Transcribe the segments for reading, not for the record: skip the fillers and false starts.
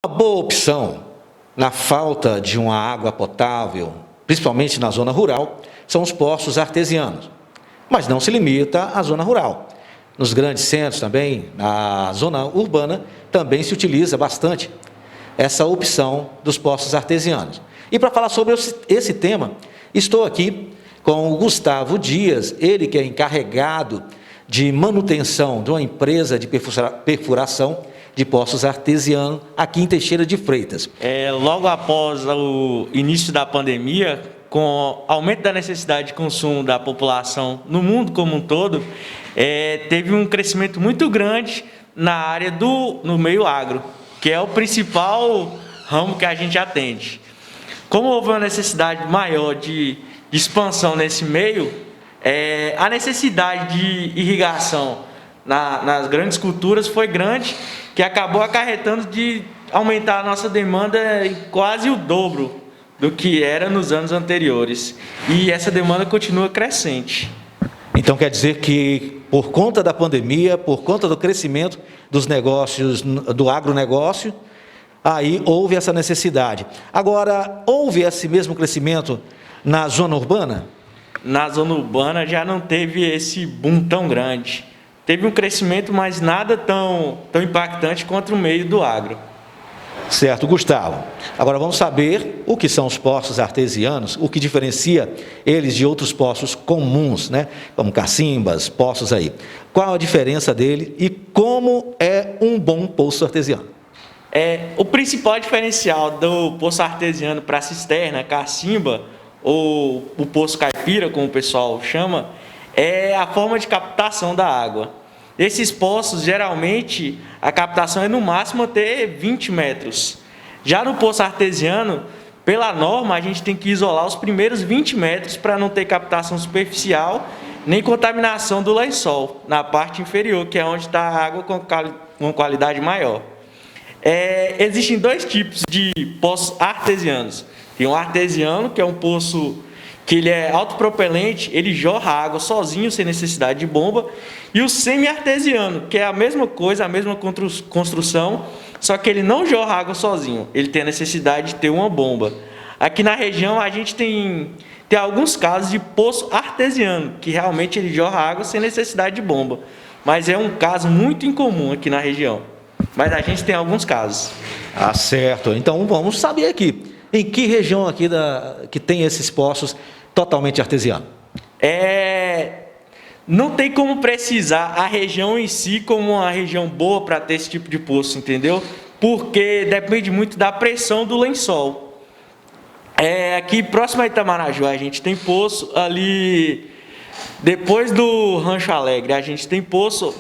Uma boa opção na falta de uma água potável, principalmente na zona rural, são os poços artesianos. Mas não se limita à zona rural. Nos grandes centros também, na zona urbana, também se utiliza bastante essa opção dos poços artesianos. E para falar sobre esse tema, estou aqui com o Gustavo Dias, ele que é encarregado de manutenção de uma empresa de perfuração de poços artesianos aqui em Teixeira de Freitas. Logo após o início da pandemia, com o aumento da necessidade de consumo da população no mundo como um todo, teve um crescimento muito grande na área no meio agro, que é o principal ramo que a gente atende. Como houve uma necessidade maior de expansão nesse meio, a necessidade de irrigação nas grandes culturas foi grande, que acabou acarretando de aumentar a nossa demanda em quase o dobro do que era nos anos anteriores. E essa demanda continua crescente. Então quer dizer que, por conta da pandemia, por conta do crescimento dos negócios, do agronegócio, aí houve essa necessidade. Agora, houve esse mesmo crescimento na zona urbana? Na zona urbana já não teve esse boom tão grande. Teve um crescimento, mas nada tão impactante quanto o meio do agro. Certo, Gustavo. Agora vamos saber o que são os poços artesianos, o que diferencia eles de outros poços comuns, né? Como cacimbas, poços aí. Qual a diferença dele e como é um bom poço artesiano? O principal diferencial do poço artesiano para cisterna, cacimba, ou o poço caipira, como o pessoal chama, é a forma de captação da água. Esses poços, geralmente, a captação é no máximo até 20 metros. Já no poço artesiano, pela norma, a gente tem que isolar os primeiros 20 metros para não ter captação superficial, nem contaminação do lençol, na parte inferior, que é onde está a água com qualidade maior. Existem dois tipos de poços artesianos. Tem um artesiano, que é um poço que ele é autopropelente, ele jorra água sozinho, sem necessidade de bomba, e o semi-artesiano, que é a mesma coisa, a mesma construção, só que ele não jorra água sozinho, ele tem a necessidade de ter uma bomba. Aqui na região a gente tem alguns casos de poço artesiano, que realmente ele jorra água sem necessidade de bomba, mas é um caso muito incomum aqui na região. Mas a gente tem alguns casos. Ah, certo. Então vamos saber aqui, em que região aqui que tem esses poços totalmente artesianos? Não tem como precisar a região em si como uma região boa para ter esse tipo de poço, entendeu? Porque depende muito da pressão do lençol. Aqui próximo a Itamaraju, a gente tem poço ali, depois do Rancho Alegre, a gente tem poço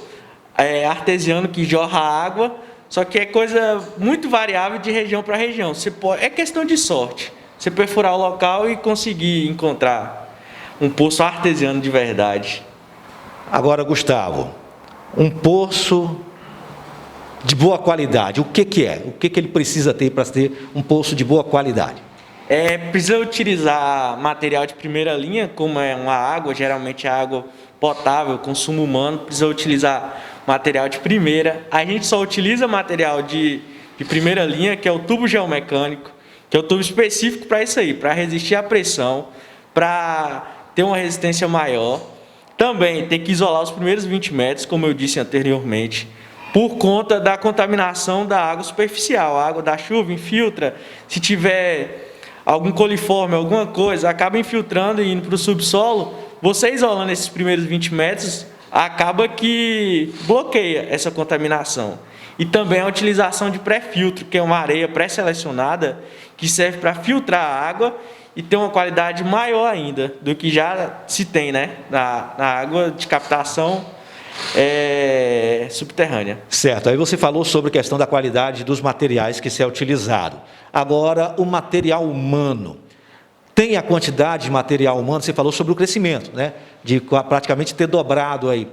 artesiano que jorra água, só que é coisa muito variável de região para região. É questão de sorte. Você perfurar o local e conseguir encontrar um poço artesiano de verdade. Agora, Gustavo, um poço de boa qualidade, o que é? O que ele precisa ter para ter um poço de boa qualidade? Precisa utilizar material de primeira linha, como é uma água, geralmente a água potável, consumo humano, precisa utilizar material de primeira. A gente só utiliza material de primeira linha, que é o tubo geomecânico, que é o tubo específico para isso aí, para resistir à pressão, para ter uma resistência maior. Também tem que isolar os primeiros 20 metros, como eu disse anteriormente, por conta da contaminação da água superficial. A água da chuva infiltra, se tiver algum coliforme, alguma coisa, acaba infiltrando e indo para o subsolo. Você isolando esses primeiros 20 metros, acaba que bloqueia essa contaminação. E também a utilização de pré-filtro, que é uma areia pré-selecionada, que serve para filtrar a água e ter uma qualidade maior ainda do que já se tem, né, na água de captação subterrânea. Certo, aí você falou sobre a questão da qualidade dos materiais que se é utilizado. Agora, o material humano. Tem a quantidade de material humano, você falou sobre o crescimento, né, de praticamente ter dobrado aí.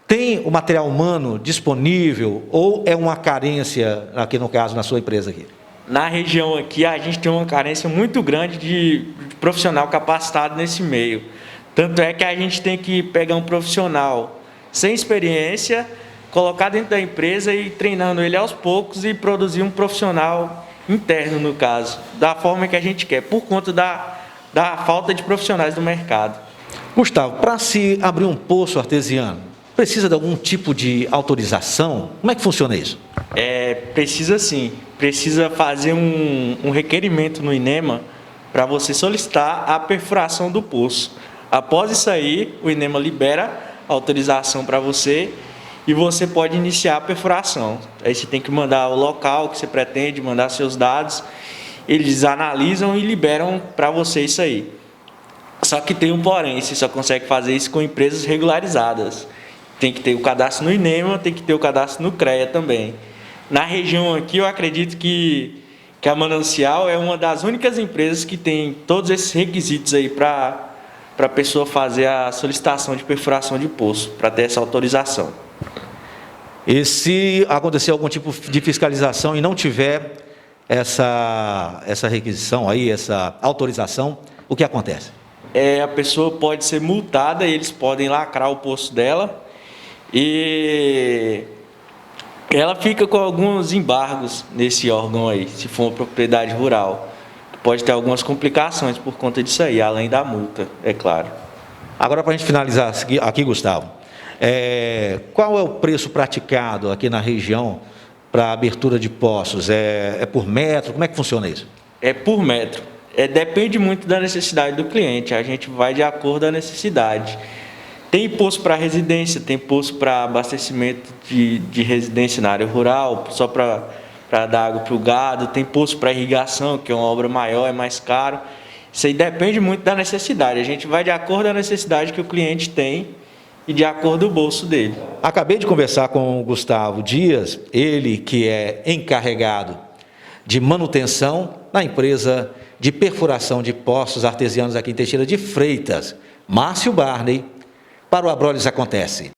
Tem o material humano disponível ou é uma carência, aqui no caso, na sua empresa aqui? Na região aqui, a gente tem uma carência muito grande de profissional capacitado nesse meio. Tanto é que a gente tem que pegar um profissional sem experiência colocar dentro da empresa e ir treinando ele aos poucos e produzir um profissional interno, no caso, da forma que a gente quer, por conta da falta de profissionais do mercado. Gustavo, para se abrir um poço artesiano, precisa de algum tipo de autorização? Como é que funciona isso? Precisa sim, precisa fazer um requerimento no INEMA para você solicitar a perfuração do poço. Após isso aí, o INEMA libera a autorização para você e você pode iniciar a perfuração. Aí você tem que mandar o local que você pretende, mandar seus dados, eles analisam e liberam para você isso aí. Só que tem um porém, você só consegue fazer isso com empresas regularizadas. Tem que ter o cadastro no INEMA, tem que ter o cadastro no CREA também. Na região aqui, eu acredito que a Manancial é uma das únicas empresas que tem todos esses requisitos aí para a pessoa fazer a solicitação de perfuração de poço, para ter essa autorização. E se acontecer algum tipo de fiscalização e não tiver essa requisição aí, essa autorização, o que acontece? A pessoa pode ser multada e eles podem lacrar o poço dela e ela fica com alguns embargos nesse órgão aí, se for uma propriedade rural. Pode ter algumas complicações por conta disso aí, além da multa, é claro. Agora, para a gente finalizar aqui, Gustavo, qual é o preço praticado aqui na região para a abertura de poços? É por metro? Como é que funciona isso? É por metro. Depende muito da necessidade do cliente, a gente vai de acordo com a necessidade. Tem poço para residência, tem poço para abastecimento de residência na área rural, só para dar água para o gado, tem poço para irrigação, que é uma obra maior, é mais caro. Isso aí depende muito da necessidade, a gente vai de acordo com a necessidade que o cliente tem e de acordo com o bolso dele. Acabei de conversar com o Gustavo Dias, ele que é encarregado de manutenção na empresa de perfuração de poços artesianos aqui em Teixeira de Freitas. Márcio Barney, para o Abrolhos Acontece.